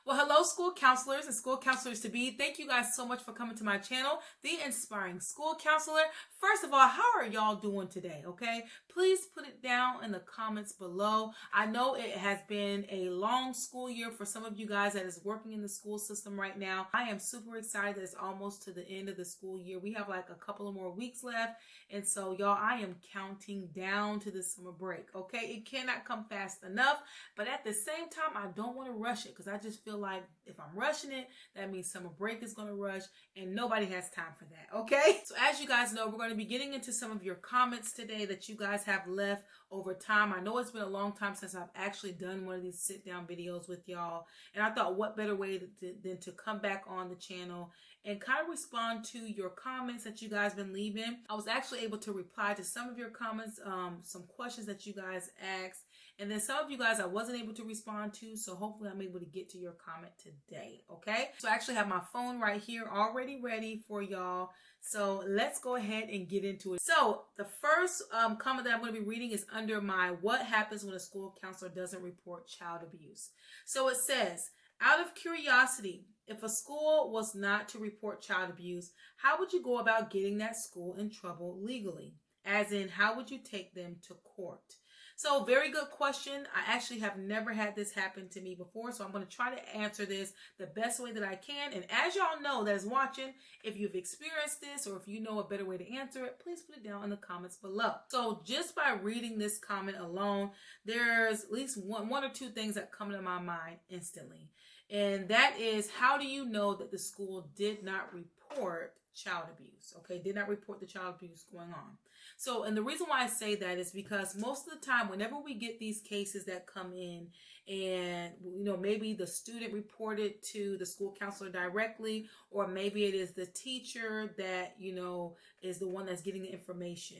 Well, hello, school counselors and school counselors to be. Thank you guys so much for coming to my channel, The Inspiring School Counselor. First of all, how are y'all doing today? Okay, please put it down in the comments below. I know it has been a long school year for some of you guys that is working in the school system right now. I am super excited that it's almost to the end of the school year. We have like a couple of more weeks left. And so, y'all, I am counting down to the summer break. Okay, it cannot come fast enough. But at the same time, I don't want to rush it because I just feel like if I'm rushing it, that means summer break is going to rush and nobody has time for that. Okay, so as you guys know, we're going to be getting into some of your comments today that you guys have left over time. I know it's been a long time since I've actually done one of these sit down videos with y'all, and I thought what better way than to come back on the channel and kind of respond to your comments that you guys been leaving. I was actually able to reply to some of your comments, some questions that you guys asked, and then some of you guys I wasn't able to respond to, so hopefully I'm able to get to your comment today, okay? So I actually have my phone right here already ready for y'all, so let's go ahead and get into it. So the first comment that I'm going to be reading is under my what happens when a school counselor doesn't report child abuse. So it says, out of curiosity, if a school was not to report child abuse, how would you go about getting that school in trouble legally? As in, how would you take them to court? So very good question. I actually have never had this happen to me before, so I'm going to try to answer this the best way that I can. And as y'all know that is watching, if you've experienced this or if you know a better way to answer it, please put it down in the comments below. So just by reading this comment alone, there's at least one or two things that come to my mind instantly. And that is, how do you know that the school did not report child abuse? Okay, did not report the child abuse going on. So, and the reason why I say that is because most of the time, whenever we get these cases that come in and, you know, maybe the student reported to the school counselor directly, or maybe it is the teacher that, you know, is the one that's getting the information.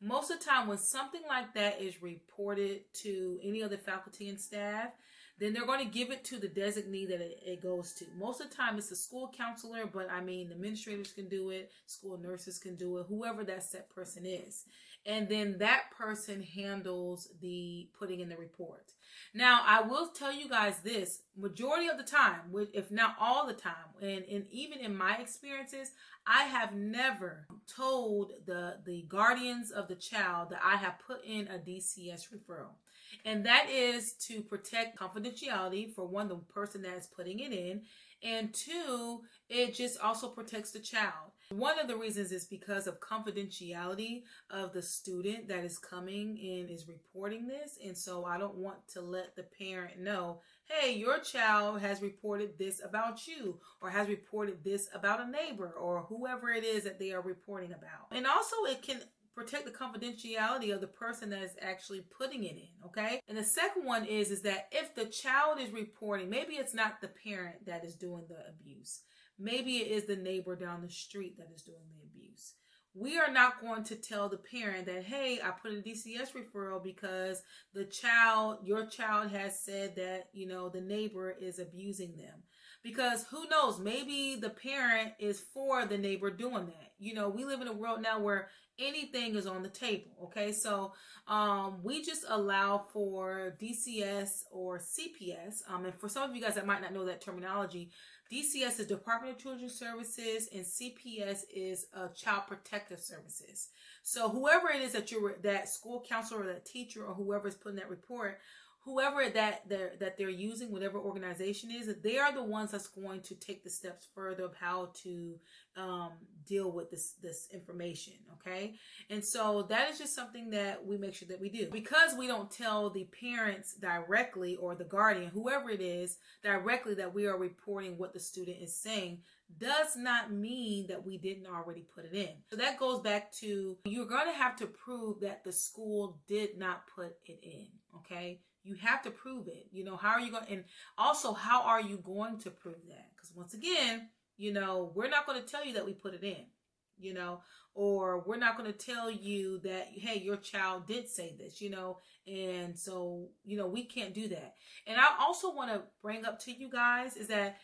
Most of the time when something like that is reported to any of the faculty and staff, then they're going to give it to the designee that it goes to. Most of the time it's the school counselor, but I mean, administrators can do it, school nurses can do it, whoever that set person is. And then that person handles the putting in the report. Now, I will tell you guys this, majority of the time, if not all the time, and even in my experiences, I have never told the guardians of the child that I have put in a DCS referral. And that is to protect confidentiality for one, the person that is putting it in, and two, it just also protects the child. One of the reasons is because of confidentiality of the student that is coming and is reporting this. And so I don't want to let the parent know, hey, your child has reported this about you, or has reported this about a neighbor, or whoever it is that they are reporting about. And also it can protect the confidentiality of the person that is actually putting it in, okay? And the second one is that if the child is reporting, maybe it's not the parent that is doing the abuse. Maybe it is the neighbor down the street that is doing the abuse. We are not going to tell the parent that, hey, I put a DCS referral because your child has said that, you know, the neighbor is abusing them. Because who knows, maybe the parent is for the neighbor doing that. You know, we live in a world now where anything is on the table, okay? So we just allow for DCS or CPS. And for some of you guys that might not know that terminology, DCS is Department of Children's Services and CPS is Child Protective Services. So whoever it is that school counselor or that teacher or whoever is putting that report, whoever that they're using, whatever organization is, they are the ones that's going to take the steps further of how to deal with this information, okay? And so that is just something that we make sure that we do. Because we don't tell the parents directly or the guardian, whoever it is, directly that we are reporting what the student is saying, does not mean that we didn't already put it in. So that goes back to, you're going to have to prove that the school did not put it in, okay? You have to prove it. You know, how are you going, and also how are you going to prove that? Because once again, you know, we're not going to tell you that we put it in, you know, or we're not going to tell you that, hey, your child did say this, you know, and so, you know, we can't do that. And I also want to bring up to you guys is that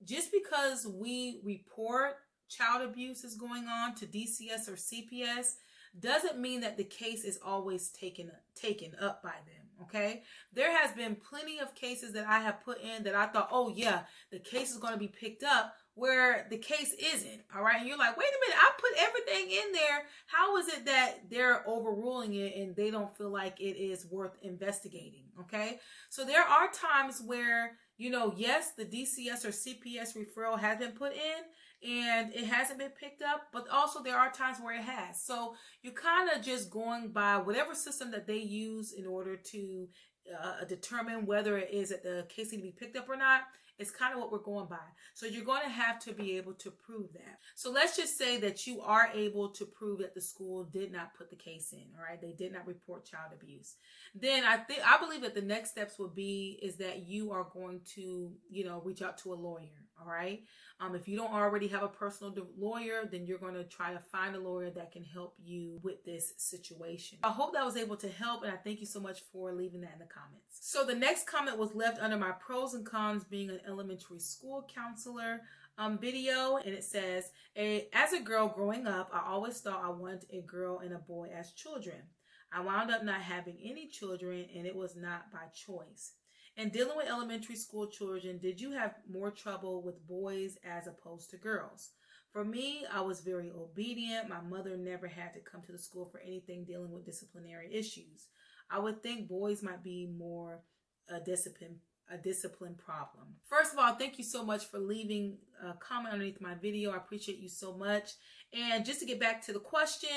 just because we report child abuse is going on to DCS or CPS doesn't mean that the case is always taken up by them. Okay, there has been plenty of cases that I have put in that I thought, oh yeah, the case is going to be picked up, where the case isn't. All right, and you're like, wait a minute, I put everything in there. How is it that they're overruling it and they don't feel like it is worth investigating? Okay, so there are times where, yes, the DCS or CPS referral has been put in and it hasn't been picked up, but also there are times where it has. So you're kind of just going by whatever system that they use in order to determine whether it is that the case need to be picked up or not. It's kind of what we're going by. So you're going to have to be able to prove that. So let's just say that you are able to prove that the school did not put the case in, all right? They did not report child abuse. Then I believe that the next steps would be is that you are going to, reach out to a lawyer, all right? If you don't already have a personal lawyer, then you're going to try to find a lawyer that can help you with this situation. I hope that was able to help, and I thank you so much for leaving that in the comments. So the next comment was left under my pros and cons being an elementary school counselor video, and it says, as a girl growing up, I always thought I wanted a girl and a boy as children. I wound up not having any children, and it was not by choice. And dealing with elementary school children, did you have more trouble with boys as opposed to girls? For me, I was very obedient. My mother never had to come to the school for anything dealing with disciplinary issues. I would think boys might be more a discipline problem. First of all, thank you so much for leaving a comment underneath my video. I appreciate you so much. And just to get back to the question,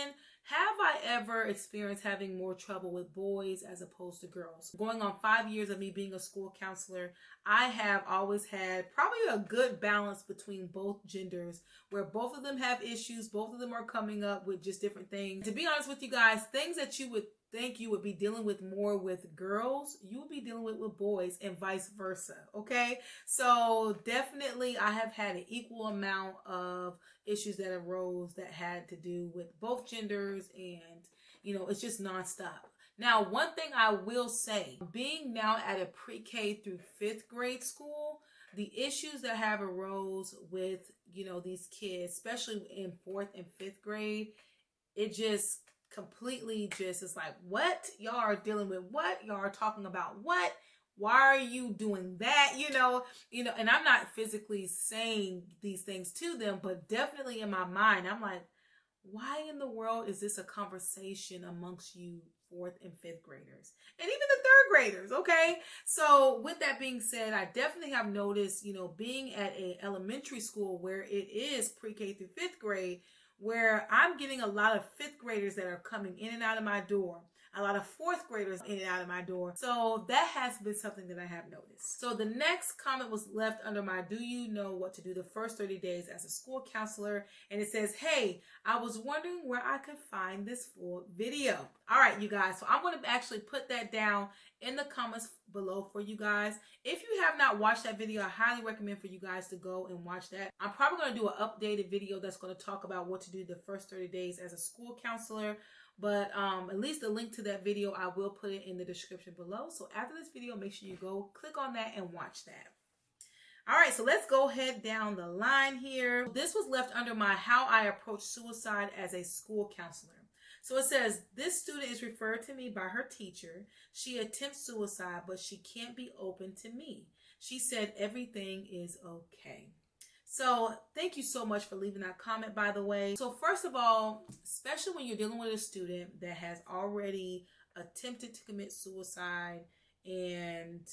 have I ever experienced having more trouble with boys as opposed to girls? Going on 5 years of me being a school counselor, I have always had probably a good balance between both genders, where both of them have issues, both of them are coming up with just different things. To be honest with you guys, things that you would think you would be dealing with more with girls, you would be dealing with boys, and vice versa. Okay, so definitely I have had an equal amount of issues that arose that had to do with both genders, and it's just nonstop. Now, one thing I will say, being now at a pre-K through 5th grade school, the issues that have arose with these kids, especially in 4th and 5th grade, it just completely just is like, what y'all are dealing with, what y'all are talking about, what, why are you doing that, and I'm not physically saying these things to them, but definitely in my mind I'm like, why in the world is this a conversation amongst you 4th and 5th graders and even the 3rd graders? Okay, so with that being said, I definitely have noticed, being at a elementary school where it is pre-K through 5th grade, where I'm getting a lot of 5th graders that are coming in and out of my door, a lot of 4th graders in and out of my door. So that has been something that I have noticed. So the next comment was left under my do you know what to do the first 30 days as a school counselor, and it says, hey, I was wondering where I could find this full video. All right, you guys, so I'm going to actually put that down in the comments below for you guys. If you have not watched that video, I highly recommend for you guys to go and watch that. I'm probably going to do an updated video that's going to talk about what to do the first 30 days as a school counselor. But at least the link to that video, I will put it in the description below. So after this video, make sure you go click on that and watch that. All right, so let's go ahead down the line here. This was left under my how I approach suicide as a school counselor. So it says, this student is referred to me by her teacher. She attempts suicide, but she can't be open to me. She said everything is okay. So thank you so much for leaving that comment, by the way. So first of all, especially when you're dealing with a student that has already attempted to commit suicide and,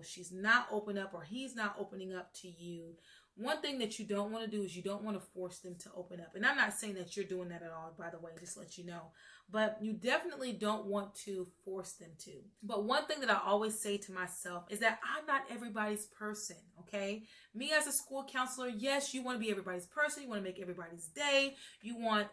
she's not open up, or he's not opening up to you, one thing that you don't want to do is you don't want to force them to open up. And I'm not saying that you're doing that at all, by the way, just to let you know. But you definitely don't want to force them to. But one thing that I always say to myself is that I'm not everybody's person, okay? Me as a school counselor, yes, you want to be everybody's person. You want to make everybody's day. You want,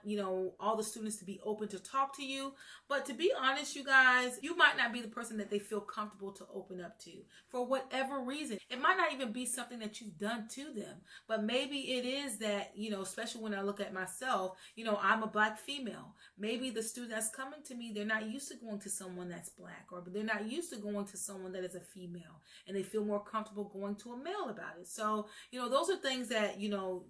all the students to be open to talk to you. But to be honest, you guys, you might not be the person that they feel comfortable to open up to for whatever reason. It might not even be something that you've done to them, but maybe it is that, especially when I look at myself, I'm a Black female. Maybe the student student that's coming to me, they're not used to going to someone that's black, or they're not used to going to someone that is a female, and they feel more comfortable going to a male about it. So, those are things that, you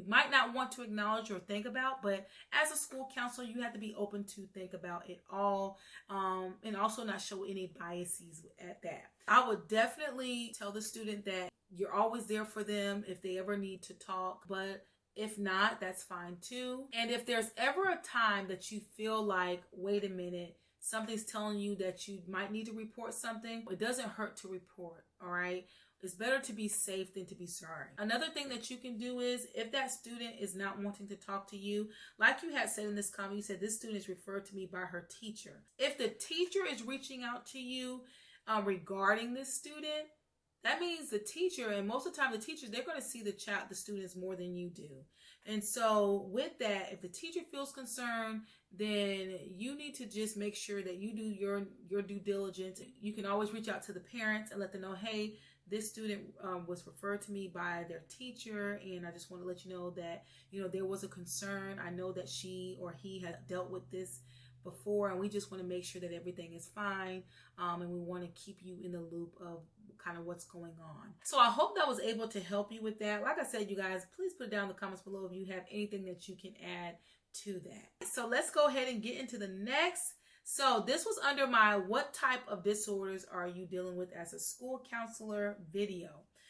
might not want to acknowledge or think about, but as a school counselor, you have to be open to think about it all, and also not show any biases at that. I would definitely tell the student that you're always there for them if they ever need to talk, but if not, that's fine too. And if there's ever a time that you feel like, wait a minute, something's telling you that you might need to report something, it doesn't hurt to report, all right? It's better to be safe than to be sorry. Another thing that you can do is, if that student is not wanting to talk to you, like you had said in this comment, you said this student is referred to me by her teacher. If the teacher is reaching out to you regarding this student, that means the teacher, and most of the time the teachers, they're going to see the students more than you do. And so with that, if the teacher feels concerned, then you need to just make sure that you do your due diligence. You can always reach out to the parents and let them know, hey, this student was referred to me by their teacher, and I just want to let you know that, there was a concern. I know that she or he has dealt with this before, and we just want to make sure that everything is fine, and we want to keep you in the loop of kind of what's going on. So I hope that was able to help you with that. Like I said, you guys, please put it down in the comments below if you have anything that you can add to that. So let's go ahead and get into the next. So this was under my what type of disorders are you dealing with as a school counselor video.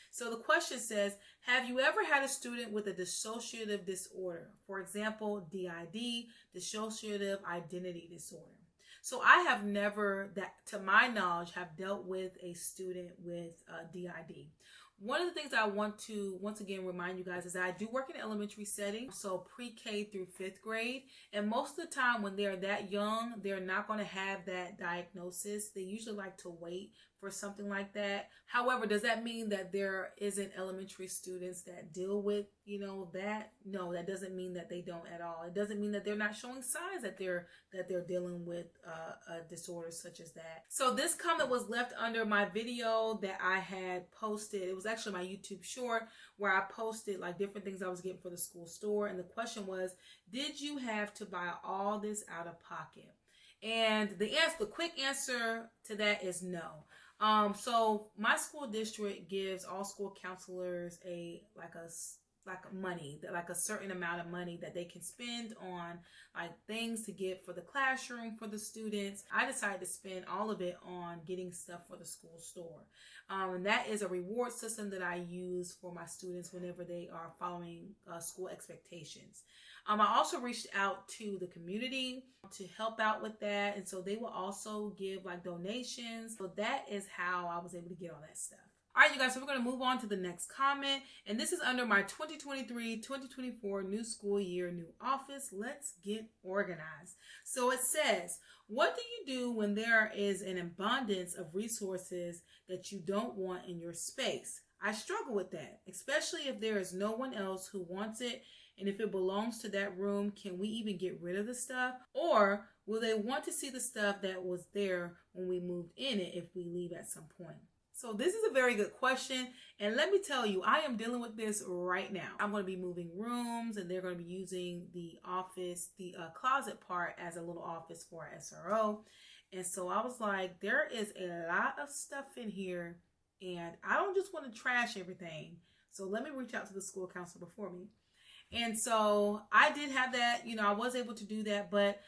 So the question says, have you ever had a student with a dissociative disorder? For example, DID, dissociative identity disorder. So I have never, that to my knowledge, have dealt with a student with DID. One of the things I want to once again remind you guys is that I do work in an elementary setting, so pre-K through 5th grade. And most of the time when they're that young, they're not going to have that diagnosis. They usually like to wait for something like that. However, does that mean that there isn't elementary students that deal with, that? No, that doesn't mean that they don't at all. It doesn't mean that they're not showing signs that they're dealing with a disorder such as that. So this comment was left under my video that I had posted. It was actually my YouTube short where I posted like different things I was getting for the school store. And the question was, did you have to buy all this out of pocket? And the quick answer to that is no. So my school district gives all school counselors like a certain amount of money that they can spend on like things to get for the classroom for the students. I decided to spend all of it on getting stuff for the school store. And that is a reward system that I use for my students whenever they are following school expectations. I also reached out to the community to help out with that. And so they will also give like donations. So that is how I was able to get all that stuff. All right, you guys, so we're going to move on to the next comment. And this is under my 2023-2024 new school year, new office. Let's get organized. So it says, what do you do when there is an abundance of resources that you don't want in your space? I struggle with that, especially if there is no one else who wants it. And if it belongs to that room, can we even get rid of the stuff? Or will they want to see the stuff that was there when we moved in it if we leave at some point? So this is a very good question. And let me tell you, I am dealing with this right now. I'm going to be moving rooms, and they're going to be using the office, the closet part as a little office for our SRO. And so I was like, there is a lot of stuff in here, and I don't just want to trash everything. So let me reach out to the school counselor before me. And so I did have that, I was able to do that. But,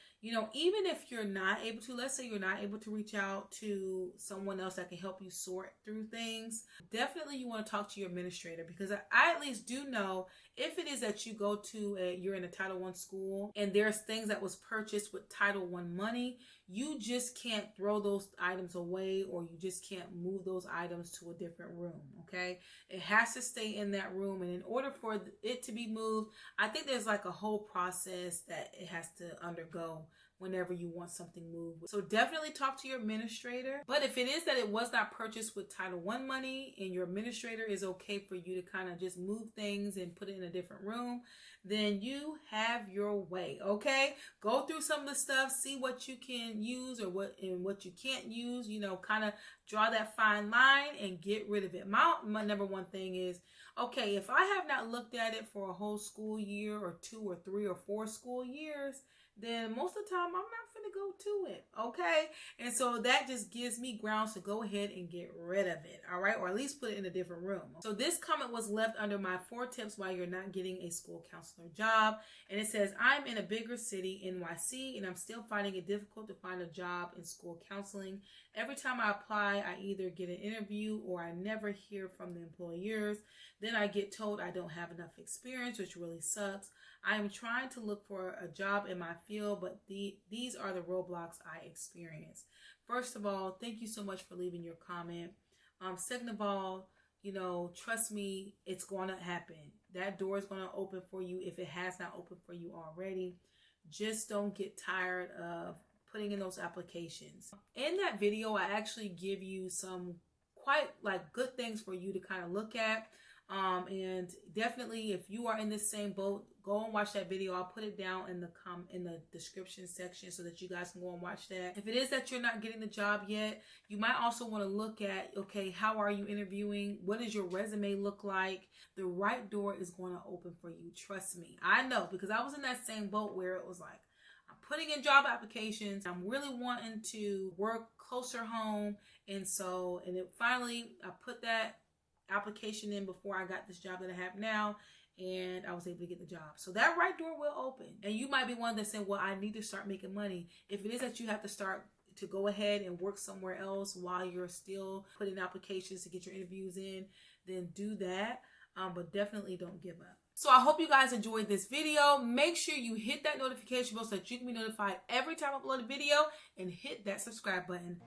even if you're not able to, let's say you're not able to reach out to someone else that can help you sort through things, definitely you want to talk to your administrator, because I at least do know if it is that you go to, you're in a Title I school and there's things that was purchased with Title I money, you just can't throw those items away, or you just can't move those items to a different room, okay? It has to stay in that room. And in order for it to be moved, I think there's like a whole process that it has to undergo whenever you want something moved. So definitely talk to your administrator. But if it is that it was not purchased with Title I money and your administrator is okay for you to kind of just move things and put it in a different room, then you have your way, okay? Go through some of the stuff, see what you can use or what you can't use, kind of draw that fine line and get rid of it. My number one thing is, okay, if I have not looked at it for a whole school year or 2 or 3 or 4 school years, then most of the time I'm not to go to it, okay? And so that just gives me grounds to go ahead and get rid of it, all right? Or at least put it in a different room. So this comment was left under my 4 tips why you're not getting a school counselor job. And it says, I'm in a bigger city, NYC, and I'm still finding it difficult to find a job in school counseling. Every time I apply, I either get an interview or I never hear from the employers. Then I get told I don't have enough experience, which really sucks. I am trying to look for a job in my field, but these are the roadblocks I experience. First of all, thank you so much for leaving your comment. Second of all, you know, trust me, it's going to happen. That door is going to open for you if it has not opened for you already. Just don't get tired of putting in those applications. In that video, I actually give you some quite like good things for you to kind of look at. And definitely, if you are in the same boat, go and watch that video. I'll put it down in the description section so that you guys can go and watch that. If it is that you're not getting the job yet, you might also want to look at, okay, how are you interviewing? What does your resume look like? The right door is going to open for you. Trust me. I know, because I was in that same boat where it was like, I'm putting in job applications. I'm really wanting to work closer home. And finally, I put that application in before I got this job that I have now, and I was able to get the job. So that right door will open. And you might be one that's saying, well, I need to start making money. If it is that you have to start to go ahead and work somewhere else while you're still putting applications to get your interviews in, then do that. But definitely don't give up. So I hope you guys enjoyed this video. Make sure you hit that notification bell so that you can be notified every time I upload a video, and hit that subscribe button.